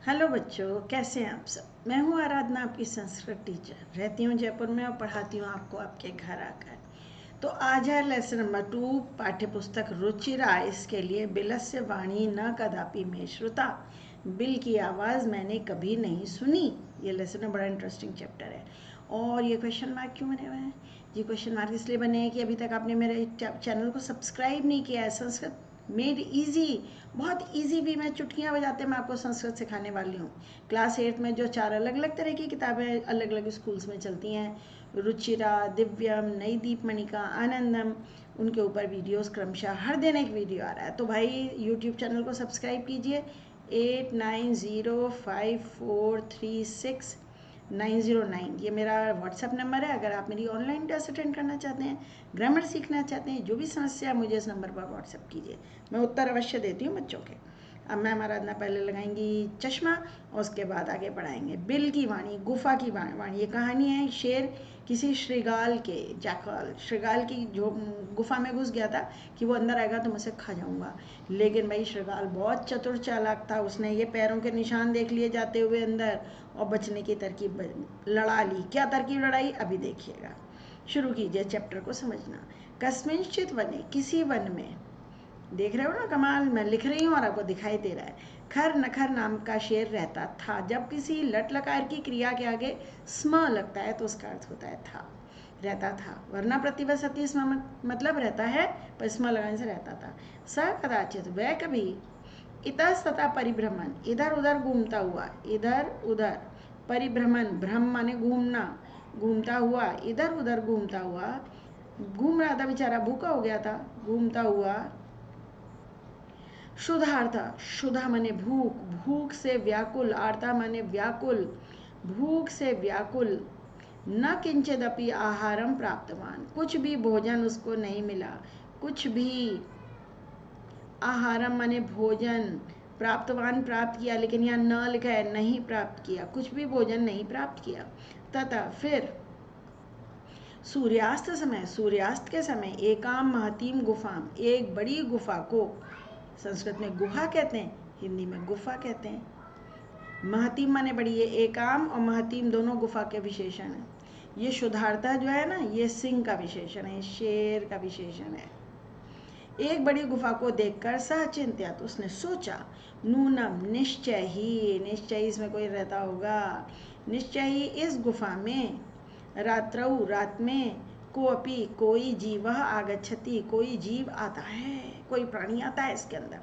Hello बच्चों, कैसे हैं आप सब। मैं हूं आराधना, आपकी संस्कृत टीचर। रहती हूं जयपुर में और पढ़ाती हूं आपको आपके घर आकर। तो आज है लेसन नंबर 2, पाठ्य पुस्तक रुचिरा। इसके लिए बिलस्य वाणी न कदापि में श्रुता, बिल की आवाज़ मैंने कभी नहीं सुनी। ये लेसन में बड़ा इंटरेस्टिंग चैप्टर है। और ये क्वेश्चन मार्क क्यों बने हुए हैं? ये क्वेश्चन मार्क इसलिए बने हैं कि अभी तक आपने मेरे चैनल को सब्सक्राइब नहीं किया है। संस्कृत मेड इजी, बहुत इजी भी। मैं चुटकियाँ बजाते मैं आपको संस्कृत सिखाने वाली हूँ। क्लास 8 में जो 4 अलग अलग तरह की किताबें अलग अलग स्कूल्स में चलती हैं, रुचिरा, दिव्यम, नई दीपमणिका, आनंदम, उनके ऊपर वीडियोस क्रमशः हर दिन एक वीडियो आ रहा है। तो भाई यूट्यूब चैनल को सब्सक्राइब कीजिए। 8905436909 ये मेरा व्हाट्सएप नंबर है। अगर आप मेरी ऑनलाइन क्लास अटेंड करना चाहते हैं, ग्रामर सीखना चाहते हैं, जो भी समस्या मुझे इस नंबर पर व्हाट्सएप कीजिए, मैं उत्तर अवश्य देती हूँ बच्चों के। अब मैम आराधना पहले लगाएंगी चश्मा और उसके बाद आगे पढ़ाएंगे। बिल की वाणी, गुफा की वाणी। ये कहानी है, शेर किसी श्रृगाल के, जैकल श्रृगाल की जो गुफा में घुस गया था कि वो अंदर आएगा तो मैं उसे खा जाऊंगा। लेकिन भाई श्रृगाल बहुत चतुर चालाक था। उसने ये पैरों के निशान देख लिए जाते हुए अंदर और बचने की तरकीब लड़ा ली। क्या तरकीब लड़ाई अभी देखिएगा। शुरू कीजिए चैप्टर को समझना। कस्मिंश्चित वने, किसी वन में। देख रहे हो ना कमाल, मैं लिख रही हूँ और आपको दिखाई दे रहा है। खर नखर नाम का शेर रहता था। जब किसी लट लकार की क्रिया के आगे स्म लगता है तो उसका अर्थ होता है था, रहता था। वरना प्रतिवसति स्म मतलब रहता है, पर स्म लगाने से रहता था। स कदाचित, वह कभी, इतस्ततः परिभ्रमण, इधर उधर घूमता हुआ, इधर उधर, परिभ्रमण, भ्रम माने घूमना, घूमता हुआ, इधर उधर घूमता हुआ, घूम रहा था बेचारा, भूखा हो गया था, घूमता हुआ। क्षुधार्था, क्षुधा माने भूख, भूख से व्याकुल, आर्ता माने व्याकुल, भूख से व्याकुल। न किंचिदपि आहारम प्राप्तवान, कुछ भी भोजन उसको नहीं मिला। कुछ भी, आहारम माने भोजन, प्राप्तवान प्राप्त किया, लेकिन यहाँ न लिखा है, नहीं प्राप्त किया, कुछ भी भोजन नहीं प्राप्त किया। तथा फिर सूर्यास्त समय, सूर्यास्त के समय, एकाम महतीम गुफाम, एक बड़ी गुफा को, संस्कृत में गुहा कहते हैं, हिंदी में गुफा कहते हैं। महतीम माने बड़ी, ये एकाम और महतीम दोनों गुफा के विशेषण हैं। ये शुद्धार्था जो है ना, ये सिंह का विशेषण है, शेर का विशेषण है। एक बड़ी गुफा को देखकर सहचिंत्य, तो उसने सोचा, नूनम निश्चय ही, निश्चय इसमें कोई रहता होगा, निश्चय ही इस गुफा में, रात्रौ रात में, कोअपि कोई जीव आगच्छति, कोई जीव आता है, कोई प्राणी आता है इसके अंदर।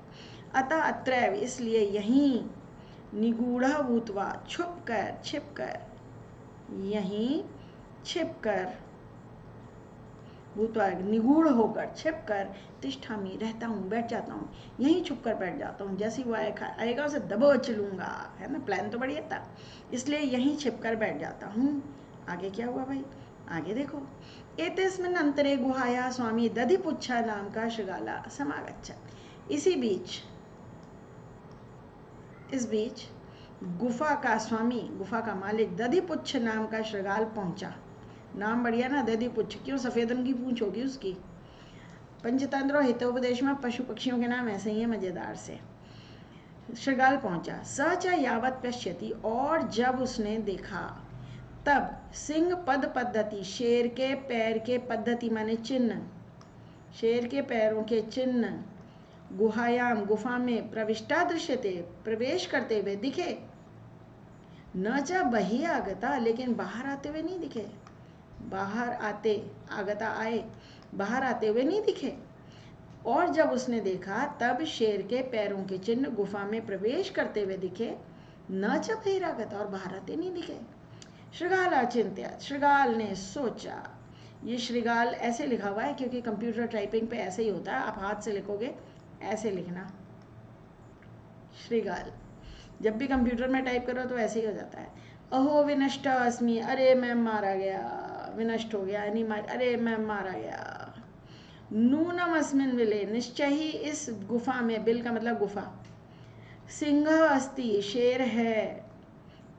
अतः अत्रैव, इसलिए यहीं, निगूढ़ भूतवा, छुप कर, छिप कर, यहीं छिप कर, भूतवा निगूढ़ होकर, छिप कर, तिष्ठामी रहता हूँ, बैठ जाता हूँ, यहीं छुप कर बैठ जाता हूँ। जैसे वो आएगा उसे दबोच लूँगा, है ना। प्लान तो बढ़िया था, इसलिए यहीं छिप कर बैठ जाता हूँ। आगे क्या हुआ भाई, आगे देखो। एतेस्मिन् अंतरे गुहाया स्वामी दधिपुच्छा नाम का श्रृगाला समागच्छत्। इसी बीच, इस बीच गुफा का स्वामी, गुफा का मालिक दधिपुच्छ नाम का श्रृगाल पहुंचा। नाम बढ़िया ना, दधिपुच्छ, क्यों? सफ़ेद रंग की पूंछ होगी उसकी। पंचतंत्र और हितोपदेश में पशु पक्षियों के नाम ऐसे ही हैं, मजेदार से। श्रृगाल पहुंचा। सच यावत पश्यति, और जब उसने देखा, तब सिंह पद पद्धति, शेर के पैर के, पद्धति माने चिन्ह, शेर के पैरों के चिन्ह, गुहायाम गुफा में, प्रविष्टा दृश्यते, प्रवेश करते हुए दिखे। न च बही आगता, लेकिन बाहर आते हुए नहीं दिखे। बाहर आते, आगता आए, बाहर आते हुए नहीं दिखे। और जब उसने देखा, तब शेर के पैरों के चिन्ह गुफा में प्रवेश करते हुए दिखे। न च बहिरागता, और बाहर आते नहीं दिखे। श्रृगाल चिंत्य, श्रृगाल ने सोचा। ये श्रृगाल ऐसे लिखा हुआ है क्योंकि कंप्यूटर टाइपिंग पे ऐसे ही होता है। आप हाथ से लिखोगे, ऐसे लिखना, श्रृगाल। जब भी कंप्यूटर में टाइप करो तो ऐसे ही हो जाता है। अहो विनष्ट अस्मि, अरे मैं मारा गया, विनष्ट हो गया, यानी अरे मैं मारा गया। नूनम अस्मिन विले, निश्चय ही इस गुफा में, बिल का मतलब गुफा, सिंह अस्ति, शेर है,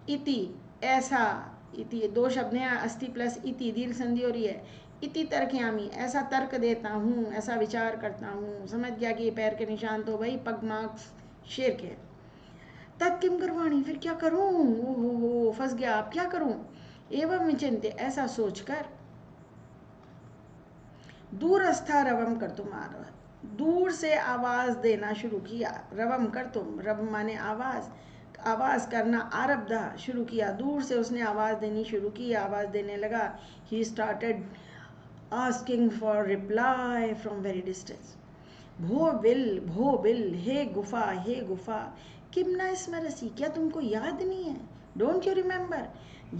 इति ऐसा, इति दो शब्द हैं, अस्ति प्लस इति, दीर्घ संधि हो रही है। इति तर्कयामी, ऐसा तर्क देता हूँ, ऐसा विचार करता हूँ। समझ गया कि ये पैर के निशान तो भाई पग मार्क्स शेर के। तत् किम करवाणी, फिर क्या करूं, हो फंस गया, अब क्या करूं। एवं विचिंत्य, ऐसा सोचकर, दूरस्था रवम कर तुम, दूर से आवाज देना शुरू किया। रवम कर तुम, रव माने आवाज, आवाज करना, आरब्धा शुरू किया, दूर से उसने आवाज देनी शुरू की, आवाज देने लगा। He started asking for reply from very distance. भो बिल, हे गुफा, हे गुफा, किम न स्मरसी, क्या तुमको याद नहीं है, डोंट यू रिमेंबर,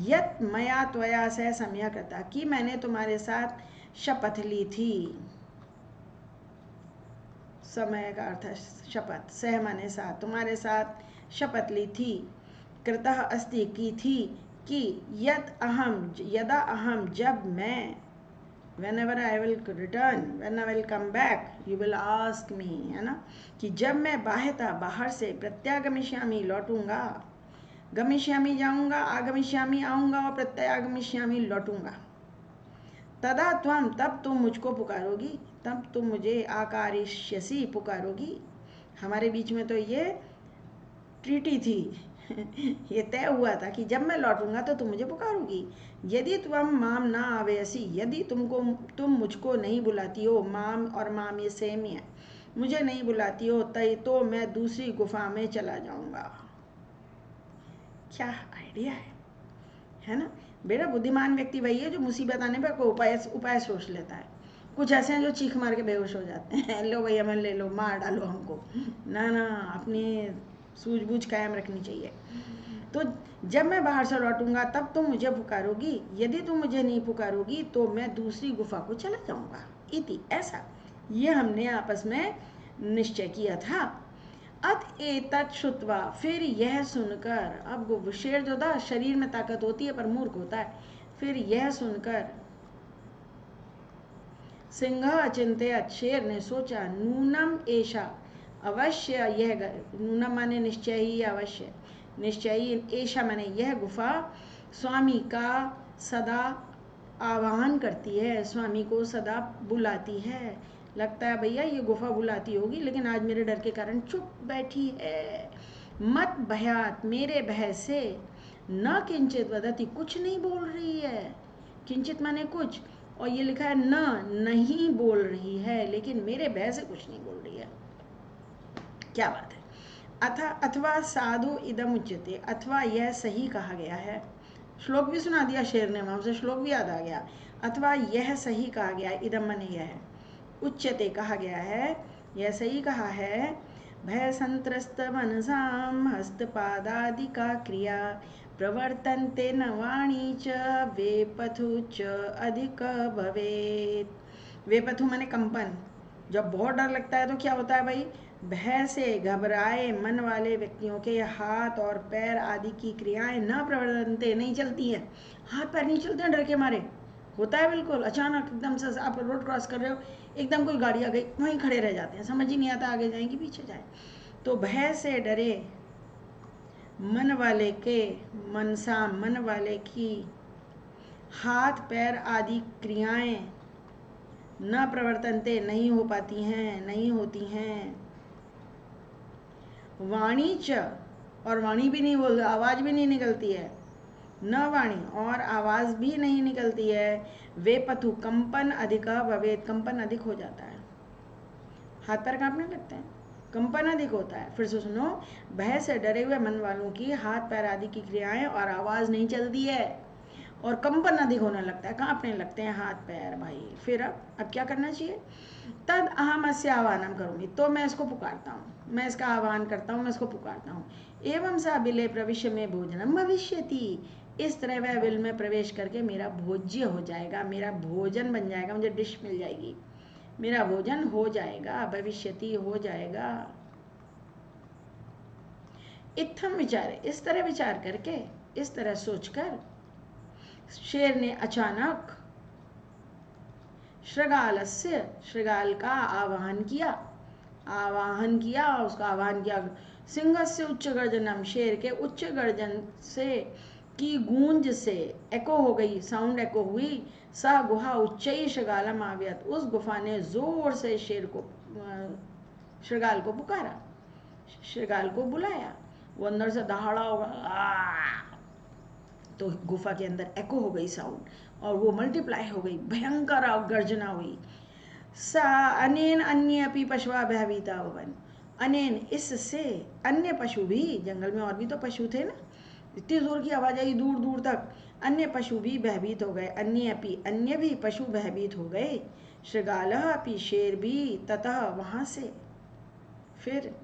यत मया त्वया सह समया कृता, कि मैंने तुम्हारे साथ शपथ ली थी। समय का अर्थ है शपथ, सह माने साथ, तुम्हारे साथ शपथ ली थी, कृतः अस्ति की थी, कि यदा अहम, जब मैं, whenever I will return, when I will come back, you will ask me, है ना, कि जब मैं बाहर से, प्रत्यागमिष्यामि लौटूंगा, गमिष्यामि जाऊंगा, आगमिष्यामि आऊंगा, और प्रत्यागमिष्यामि लौटूंगा, तदा त्वम, तब तुम मुझको पुकारोगी, तब तुम मुझे आकारिष्यसि, पुकारोगी। हमारे बीच में तो ये ट्रीटी थी ये तय हुआ था कि जब मैं लौटूंगा तो तुम मुझे पुकारोगी। यदि तुम माम ना आवेसी, यदि तुम मुझको नहीं बुलाती हो, माम और माम ये सेम ही है, मुझे नहीं बुलाती हो, तय तो मैं दूसरी गुफा में चला जाऊंगा। क्या आइडिया है ना। बेटा बुद्धिमान व्यक्ति वही है जो मुसीबत आने पर कोई उपाय सोच लेता है। कुछ ऐसे हैं जो चीख मार के बेहोश हो जाते हैं लो भैया मैं ले लो, मार डालो हमको, ना ना, अपनी सूझबूझ कायम रखनी चाहिए। तो जब मैं बाहर से लौटूंगा तब तुम मुझे पुकारोगी, यदि तुम मुझे नहीं पुकारोगी तो मैं दूसरी गुफा को चला जाऊंगा। इति, ऐसा ये हमने आपस में निश्चय किया था। अत एतत् श्रुत्वा, फिर यह सुनकर, अब वो शेर जो था शरीर में ताकत होती है पर मूर्ख होता है, फिर यह सुनकर सिंह अचिंत्य, शेर ने सोचा, नूनम ऐशा, अवश्य यह, नूनम माने निश्चय ही, अवश्य निश्चय ही, ऐशा माने यह गुफा स्वामी का सदा आवाहन करती है, स्वामी को सदा बुलाती है। लगता है भैया ये गुफा बुलाती होगी, लेकिन आज मेरे डर के कारण चुप बैठी है। मत भयात, मेरे भय से, न किंचित वदति, कुछ नहीं बोल रही है, किंचित माने कुछ, और ये लिखा है न, नहीं बोल रही है, लेकिन मेरे भय से कुछ नहीं बोल रही है। क्या बात है। अथवा साधु इदम उच्यते, अथवा यह सही कहा गया है। श्लोक भी सुना दिया शेर ने, वहां से श्लोक भी याद आ गया। अथवा यह सही कहा गया, इदम माने यह है, उच्यते कहा गया है, यह सही कहा है, भय संत्रस्त मनसाम हस्तपादादिका क्रिया प्रवर्तन्ते न वाणी च वेपथु च अधिक भवेत्। वेपथु माने कंपन, जब बहुत डर लगता है तो क्या होता है भाई, भय से घबराए मन वाले व्यक्तियों के हाथ और पैर आदि की क्रियाएं न प्रवर्तन्ते, नहीं चलती हैं, हाथ पैर नहीं चलते हैं डर के मारे। होता है बिल्कुल, अचानक एकदम से आप रोड क्रॉस कर रहे हो, एकदम कोई गाड़ी आ गई, वहीं खड़े रह जाते हैं, समझ ही नहीं आता आगे जाएंगे पीछे जाए। तो भय से डरे मन वाले के, मनसा मन वाले की हाथ पैर आदि क्रियाएं न प्रवर्तनते, नहीं हो पाती हैं, नहीं होती हैं। वाणी च, और वाणी भी नहीं बोल, आवाज भी नहीं निकलती है, न वाणी, और आवाज भी नहीं निकलती है। वे पथु, कंपन अधिका भवेत, कंपन अधिक हो जाता है, हाथ पैर कांपने लगते हैं, कंपन अधिक होता है। फिर से सुनो, भय से डरे हुए मन वालों की हाथ पैर आदि की क्रियाएं और आवाज नहीं चलती है, और कंपन अधिक होने लगता है, कांपने लगते हैं हाथ पैर भाई। फिर अब क्या करना चाहिए, तद अहम अस्य आह्वानम करूंगी, तो मैं इसको पुकारता हूँ, मैं इसका आह्वान करता हूँ, मैं इसको पुकारता हूँ। एवं सा बिले प्रविश्य में भोजनम भविष्यति, इस तरह वह बिल में प्रवेश करके मेरा भोज्य हो जाएगा, मेरा भोजन बन जाएगा, मुझे डिश मिल जाएगी, मेरा भोजन हो जाएगा, भविष्यति हो जाएगा। इत्थम विचारे, इस तरह विचार करके, इस तरह सोचकर शेर ने अचानक शृगालस्य, शृगाल का आवाहन किया, उसका आह्वान किया। सिंह से उच्च गर्जनम, शेर के उच्च गर्जन से की गूंज से, एको हो गई, साउंड एको हुई। सह गुहा उच्चई शृगालम आव्यत, उस गुफा ने जोर से शेर को, शृगाल को पुकारा, शृगाल को बुलाया। वो अंदर से दहाड़ा होगा, तो गुफा के अंदर एको हो गई साउंड, और वो मल्टीप्लाई हो गई, भयंकर गर्जना हुई। सा अनेन अन्य अपि पशुआ भयभीता भवन, अनेन इससे अन्य पशु भी, जंगल में और भी तो पशु थे ना, इतनी जोर की आवाज आई दूर दूर तक, अन्य पशु भी भयभीत हो गए, अन्य भी पशु भयभीत हो गए। शृगालः अपि, शेर भी, ततः वहां से, फिर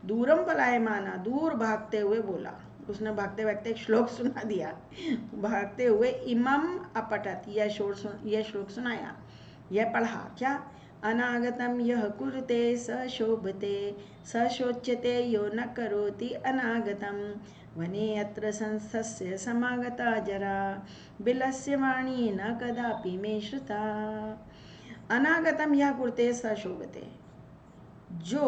दूरम पलायमाना, दूर भागते हुए बोला, उसने भागते भागते एक श्लोक सुना दिया, भागते हुए इमम अपठत, यह श्लोक सुनाया, यह पढ़ा क्या, अनागतम यह कुरुते स शोभते स शोच्यते यो न करोति अनागतम, वने यत्र संस्थस्य समागता जरा बिलस्य वाणी न कदापि मे श्रुता। अनागतम यह कुरुते स शोभते, जो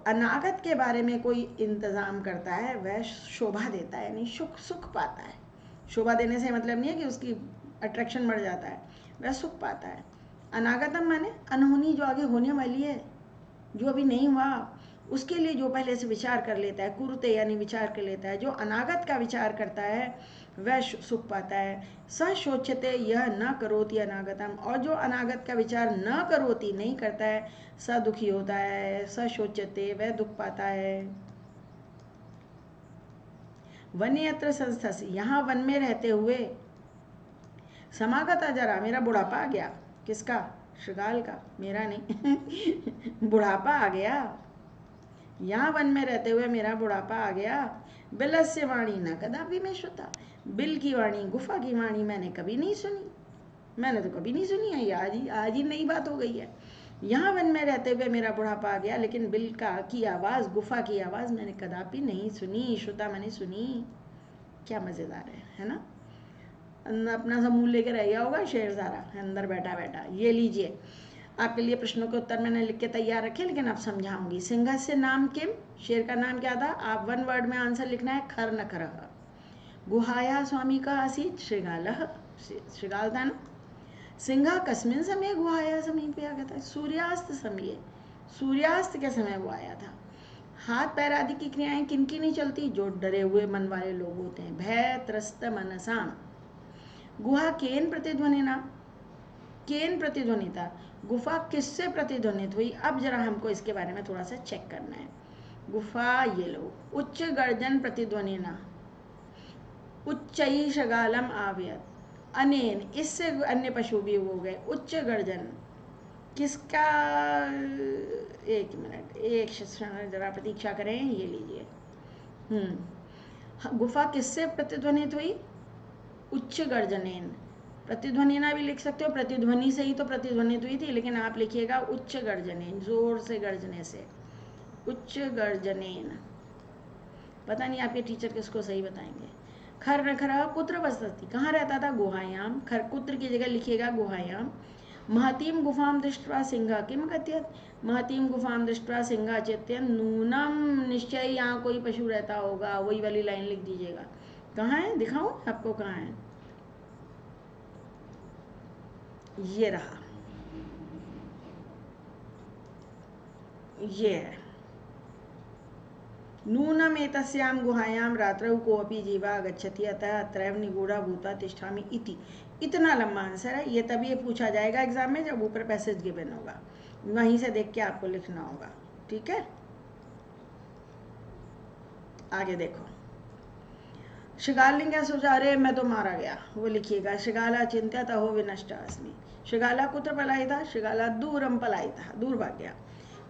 अनागत के बारे में कोई इंतज़ाम करता है वह शोभा देता है, यानी सुख पाता है। शोभा देने से मतलब नहीं है कि उसकी अट्रैक्शन बढ़ जाता है, वह सुख पाता है। अनागतम माने अनहोनी, जो आगे होने वाली है, जो अभी नहीं हुआ, उसके लिए जो पहले से विचार कर लेता है, कुरुते यानी विचार कर लेता है, जो अनागत का विचार करता है वह सुख पाता है। स शोच्यते यह न करोति अनागतम, और जो अनागत का विचार न करोति नहीं करता है, स दुखी होता है, स शोच्यते वह दुख पाता है। वन्यत्र संस्थस, यहाँ वन में रहते हुए, समागता जरा, मेरा बुढ़ापा आ गया, किसका, शृगाल का, मेरा नहीं बुढ़ापा आ गया, यहाँ वन में रहते हुए मेरा बुढ़ापा आ गया। बिलस्य वाणी न कदापि मैं श्रुता, बिल की वाणी, गुफा की वाणी मैंने कभी नहीं सुनी, मैंने तो कभी नहीं सुनी है, आज ही नई बात हो गई है। यहाँ वन में रहते हुए मेरा बुढ़ापा आ गया, लेकिन बिल की आवाज़, गुफा की आवाज़ मैंने कदापि नहीं सुनी, श्रुता मैंने सुनी। क्या मज़ेदार है ना। अपना समूह लेकर रह गया होगा शेर सारा अंदर बैठा बैठा। ये लीजिए, आपके लिए प्रश्नों के उत्तर मैंने लिख के तैयार रखे, लेकिन अब समझाऊंगी। सिंह से नाम किम, शेर का नाम क्या था, आप वन वर्ड में आंसर लिखना है, खर न खर। गुहाया स्वामी का आसीत शृगालः, शृगाल था ना। सिंह कस्मिन समय गुहाया समीपे आ गया था, सूर्यास्त समय, सूर्यास्त के समय वो आया था। हाथ पैर आदि की क्रियाएं किनकी नहीं चलती, जो डरे हुए मन वाले लोग होते हैं। भय त्रस्त मनसाम, गुहा केन प्रतिध्वनिना, केन प्रतिध्वनिता, गुफा किससे प्रतिध्वनित हुई। अब जरा हमको इसके बारे में थोड़ा सा चेक करना है। गुफा, ये लो, उच्च गर्जन प्रतिध्वनिना, उच्चई शगालम आव्यत, अनेन, इससे अन्य पशु भी हो गए। उच्च गर्जन किसका, एक मिनट, एक क्षण जरा प्रतीक्षा करें, ये लीजिए। गुफा किससे प्रतिध्वनित हुई, उच्च गर्जनेन, प्रतिध्वनिना भी लिख सकते हो, प्रतिध्वनि से ही तो प्रतिध्वनित हुई थी, लेकिन आप लिखिएगा उच्च गर्जनेन, जोर से गर्जने से, उच्च गर्जनेन। पता नहीं आपके टीचर किसको सही बताएंगे। खर नखरा कुत्र वसति, कहाँ रहता था, गुहायाम, खर कुत्र की जगह लिखिएगा गुहायाम। महतीम गुफाम दृष्ट्वा सिंह किम कथयत, महतीम गुफाम दृष्ट्वा सिंह चेत्यन नूनम, निश्चय यहाँ कोई पशु रहता होगा, वही वाली लाइन लिख दीजिएगा। कहाँ है, दिखाऊं आपको कहाँ है, ये रहा, ये है। नूनम एतस्याम गुहायाम रात्रौ कोऽपि जीवा गच्छति अतः अत्रैव निगूढ़ा भूता तिष्ठामि इति। इतना लंबा आंसर है, ये तभी पूछा जाएगा एग्जाम में जब ऊपर पैसेज गिवन होगा, वहीं से देख के आपको लिखना होगा, ठीक है। आगे देखो, शृगाल ने क्या सोचा, अरे मैं तो मारा गया, वो लिखिएगा। शृगाला चिंत्य हो विनष्ट अस्मि, शृगाला कुत्र पलायिता, शृगाला दूरम पलायिता, दूर भाग गया।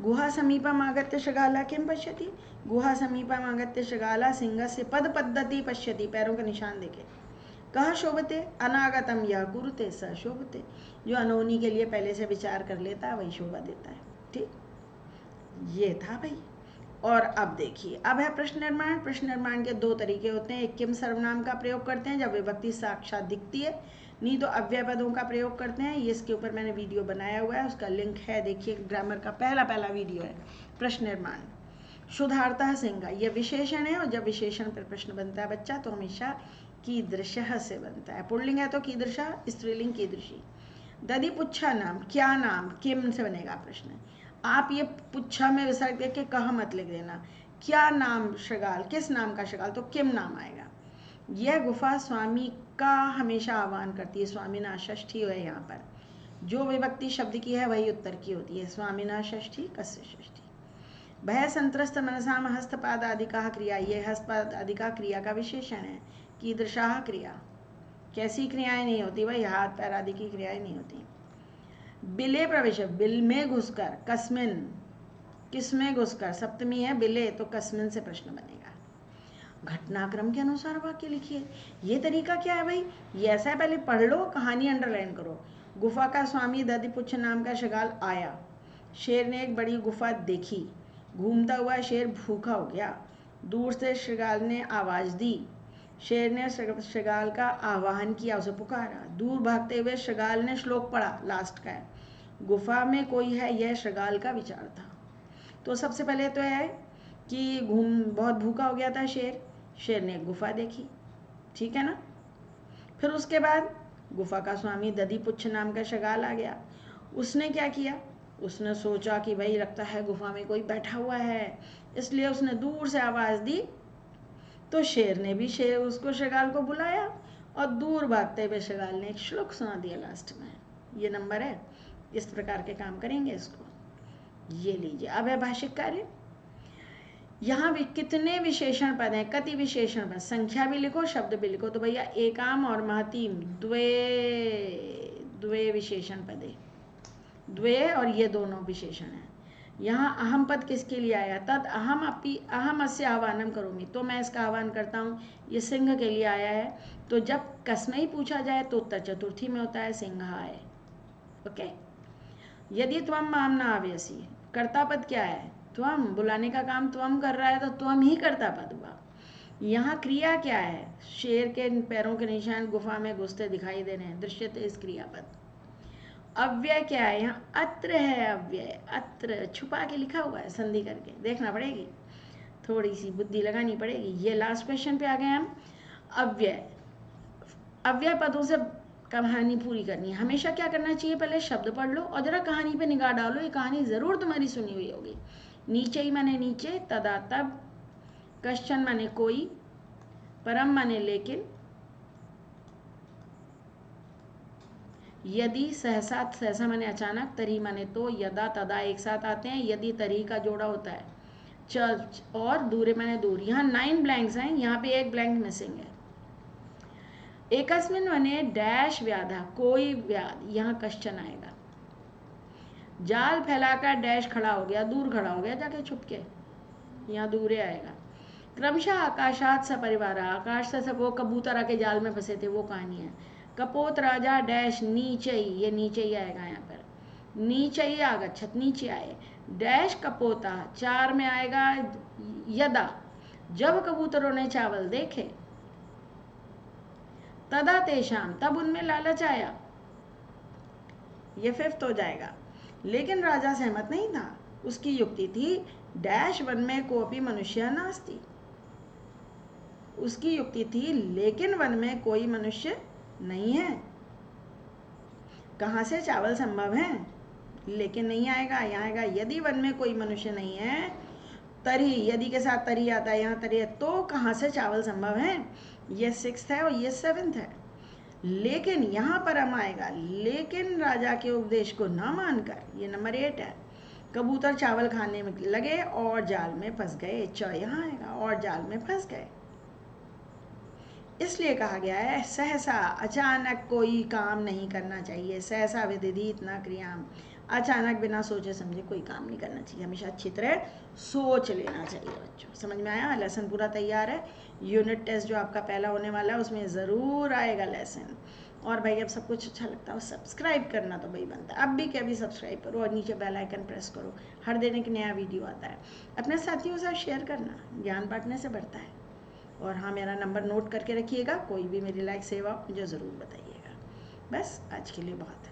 गुहा समीपम आगत्य शृगाला किम पश्यति, गुहा समीपम आगत्य शृगाला सिंहस्य पद पद्धति पश्यति, पैरों के निशान देखे। कह शोभते, अनागतम यह कुरुते स शोभते, जो अनहोनी के लिए पहले से विचार कर लेता है वही शोभा देता है, ठीक। ये था भाई। और अब देखिए, अब है प्रश्न निर्माण। प्रश्न निर्माण के दो तरीके होते हैं, एक किम सर्वनाम का प्रयोग करते हैं जब विभक्ति साक्षात दिखती है, नहीं तो अव्यय पदों का प्रयोग करते हैं। ये इसके ऊपर मैंने वीडियो बनाया हुआ है, उसका लिंक है, देखिए, ग्रामर का पहला वीडियो है। प्रश्न निर्माण, शुद्धार्थः सिंह, यह विशेषण है, और जब विशेषण पर प्रश्न बनता है बच्चा तो हमेशा कीदृशः से बनता है। पुल्लिंग है तो कीदृशः, स्त्रीलिंग कीदृशी। दधि पुच्छा नाम, क्या नाम, किम से बनेगा प्रश्न। आप ये पुच्छा में विसर्ग देख के कहा मत लिख देना, क्या नाम श्रृगाल, किस नाम का श्रृगाल, तो किम नाम आएगा। यह गुफा स्वामी का हमेशा आह्वान करती है। स्वामिना षष्ठी है यहाँ पर, जो विभक्ति शब्द की है वही उत्तर की होती है। स्वामिना षष्ठी कस्य षष्ठी। भय संत्रस्त मनसाम हस्तपाद आदि का क्रिया, ये हस्तपाद आदि का क्रिया का विशेषण है। कीदृशाः क्रिया, कैसी क्रियाएं नहीं होती भाई, हाथ पैर आदि की क्रियाएं नहीं होती। बिले प्रवेश, बिल में घुसकर, कस्मिन, किसमें घुसकर, सप्तमी है बिले, तो कस्मिन से प्रश्न बनेगा। घटनाक्रम के अनुसार वाक्य लिखिए। ये तरीका क्या है भाई, ये ऐसा है, पहले पढ़ लो, कहानी अंडरलाइन करो। गुफा का स्वामी दधिपुच्छ नाम का श्रृगाल आया। शेर ने एक बड़ी गुफा देखी। घूमता हुआ शेर भूखा हो गया। दूर से श्रृगाल ने आवाज दी। शेर ने श्रृगाल का आह्वान किया, उसे पुकारा। दूर भागते हुए श्रृगाल ने श्लोक पढ़ा, लास्ट का है। गुफा में कोई है, यह श्रृगाल का विचार था। तो सबसे पहले तो है कि बहुत भूखा हो गया था शेर, शेर ने एक गुफा देखी, ठीक है ना। फिर उसके बाद गुफा का स्वामी दधिपुच्छ नाम का श्रृगाल आ गया। उसने क्या किया, उसने सोचा कि भाई लगता है गुफा में कोई बैठा हुआ है, इसलिए उसने दूर से आवाज दी। तो शेर ने भी उसको श्रृगाल को बुलाया और दूर भागते हुए श्रृगाल ने एक श्लोक सुना दिया लास्ट में। ये नंबर है, इस प्रकार के काम करेंगे इसको। ये लीजिए, अब है भाषिक कार्य। यहाँ भी कितने विशेषण पद हैं, कति विशेषण पद, संख्या भी लिखो शब्द भी लिखो। तो भैया एकाम और महतीम द्वे विशेषण पदे, द्वे और ये दोनों विशेषण हैं। यहाँ अहम पद किसके लिए आया, तद अहम अस्य आह्वानम करूँगी, तो मैं इसका आह्वान करता हूँ। ये सिंह के लिए आया है, तो जब कस्मै पूछा जाए तो उत्तर चतुर्थी में होता है, सिंहाय। ओके। यदि त्वम माम न आव्यसी, कर्ता पद क्या है, त्वम, बुलाने का काम त्वम कर रहा है तो त्वम ही कर्ता पद हुआ। यहाँ क्रिया क्या है, शेर के पैरों के निशान गुफा में घुसते दिखाई दे रहे हैं, दृश्यते इस क्रियापद। अव्यय क्या है, यहाँ अत्र है, अव्यय अत्र छुपा के लिखा हुआ है, संधि करके देखना पड़ेगी, थोड़ी सी बुद्धि लगानी पड़ेगी। ये लास्ट क्वेश्चन पे आ गए हम। अव्यय, अव्यय पदों से कहानी पूरी करनी है। हमेशा क्या करना चाहिए, पहले शब्द पढ़ लो और जरा कहानी पे निगाह डालो, ये कहानी जरूर तुम्हारी सुनी हुई होगी। नीचे ही माने नीचे, तदा तब, कश्चन माने कोई, परम माने लेकिन, यदि सहसा, सहसा माने अचानक, तरी माने तो, यदा तदा एक साथ आते हैं, यदि तरी का जोड़ा होता है, चर्च और दूरे माने दूर। यहाँ 9 ब्लैंक्स हैं, यहाँ पे एक ब्लैंक मिसिंग है। एकस्मिन माने डैश व्याधा, कोई व्याध, यहाँ कश्चन आएगा। जाल फैलाकर डैश खड़ा हो गया, दूर खड़ा हो गया जाके छुप के, यहाँ दूरे आएगा। क्रमशः आकाशात सपरिवार, आकाश से सब वो कबूतर आके जाल में फंसे थे, वो कहानी है। कपोत राजा डैश नीचे ही, ये नीचे ही आएगा यहाँ पर, नीचे ही आगच्छत, नीचे आए। डैश कपोता, 4 में आएगा यदा, जब कबूतरों ने चावल देखे। तदा तेषाम, तब उनमें लालच आया, ये 5th हो जाएगा। लेकिन राजा सहमत नहीं था, उसकी युक्ति थी डैश वन में कोई मनुष्य नास्ति, उसकी युक्ति थी लेकिन वन में कोई मनुष्य नहीं है। कहाँ से चावल संभव है, लेकिन नहीं आएगा, यहाँ आएगा यदि वन में कोई मनुष्य नहीं है, तरी, यदि के साथ तरी आता है, यहाँ तरी है, तो कहाँ से चावल संभव है। ये 6th है और ये 7th है। लेकिन यहाँ पर हम आएगा, लेकिन राजा के उपदेश को न मानकर, ये नंबर 8 है। कबूतर चावल खाने में लगे और जाल में फंस गए, च यहाँ आएगा, और जाल में फंस गए। इसलिए कहा गया है सहसा, अचानक कोई काम नहीं करना चाहिए। सहसा विदित न क्रियाम, अचानक बिना सोचे समझे कोई काम नहीं करना चाहिए, हमेशा अच्छी तरह सोच लेना चाहिए। बच्चों समझ में आया, लेसन पूरा तैयार है। यूनिट टेस्ट जो आपका पहला होने वाला है उसमें ज़रूर आएगा लेसन। और भाई अब सब कुछ अच्छा लगता है, सब्सक्राइब करना तो भाई बनता है, अब भी क्या भी सब्सक्राइब करो और नीचे बेल आइकन प्रेस करो, हर दिन एक नया वीडियो आता है। अपने साथियों के साथ शेयर करना, ज्ञान बांटने से बढ़ता है। और हाँ, मेरा नंबर नोट करके रखिएगा, कोई भी मेरी लाइक सेवा मुझे ज़रूर बताइएगा। बस आज के लिए बहुत है।